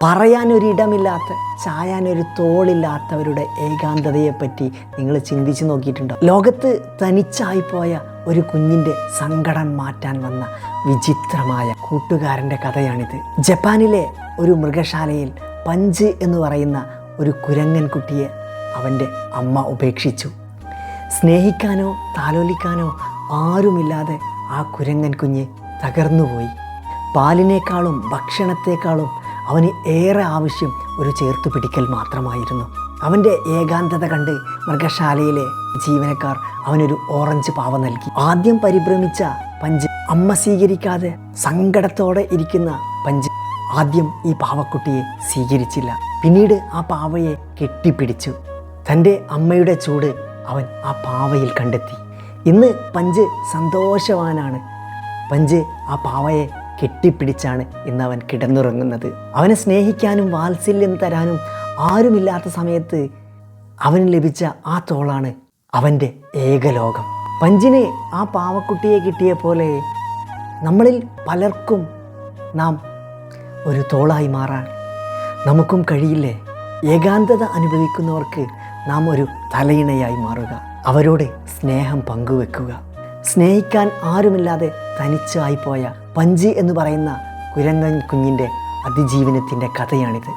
പറയാനൊരിടമില്ലാത്ത, ചായാനൊരു തോളില്ലാത്തവരുടെ ഏകാന്തതയെപ്പറ്റി നിങ്ങൾ ചിന്തിച്ചു നോക്കിയിട്ടുണ്ടോ? ലോകത്ത് തനിച്ചായിപ്പോയ ഒരു കുഞ്ഞിൻ്റെ സങ്കടം മാറ്റാൻ വന്ന വിചിത്രമായ കൂട്ടുകാരൻ്റെ കഥയാണിത്. ജപ്പാനിലെ ഒരു മൃഗശാലയിൽ പഞ്ച് എന്ന് പറയുന്ന ഒരു കുരങ്ങൻ കുട്ടിയെ അവൻ്റെ അമ്മ ഉപേക്ഷിച്ചു. സ്നേഹിക്കാനോ താലോലിക്കാനോ ആരുമില്ലാതെ ആ കുരങ്ങൻ കുഞ്ഞ് തകർന്നുപോയി. പാലിനേക്കാളും ഭക്ഷണത്തെക്കാളും അവന് ഏറെ ആവശ്യം ഒരു ചേർത്തുപിടിക്കൽ മാത്രമായിരുന്നു. അവൻ്റെ ഏകാന്തത കണ്ട് മൃഗശാലയിലെ ജീവനക്കാർ അവനൊരു ഓറഞ്ച് പാവ നൽകി. ആദ്യം പരിഭ്രമിച്ച പഞ്ച് അമ്മ സ്വീകരിക്കാതെ സങ്കടത്തോടെ ഇരിക്കുന്ന പഞ്ച് ആദ്യം ഈ പാവക്കുട്ടിയെ സ്വീകരിച്ചില്ല. പിന്നീട് ആ പാവയെ കെട്ടിപ്പിടിച്ചു. തൻ്റെ അമ്മയുടെ ചൂട് അവൻ ആ പാവയിൽ കണ്ടെത്തി. ഇന്ന് പഞ്ച് സന്തോഷവാനാണ്. പഞ്ച് ആ പാവയെ കെട്ടിപ്പിടിച്ചാണ് ഇന്ന് അവൻ കിടന്നുറങ്ങുന്നത്. അവനെ സ്നേഹിക്കാനും വാത്സല്യം തരാനും ആരുമില്ലാത്ത സമയത്ത് അവന് ലഭിച്ച ആ തോളാണ് അവൻ്റെ ഏകലോകം. പഞ്ചിന് ആ പാവക്കുട്ടിയെ കിട്ടിയ പോലെ നമ്മളിൽ പലർക്കും നാം ഒരു തോളായി മാറാൻ നമുക്കും കഴിയില്ലേ? ഏകാന്തത അനുഭവിക്കുന്നവർക്ക് നാം ഒരു തലയിണയായി മാറുക, അവരോട് സ്നേഹം പങ്കുവെക്കുക. സ്നേഹിക്കാൻ ആരുമില്ലാതെ തനിച്ചായിപ്പോയ പഞ്ച് എന്ന് പറയുന്ന കുരങ്ങൻ കുഞ്ഞിൻ്റെ അതിജീവനത്തിൻ്റെ കഥയാണിത്.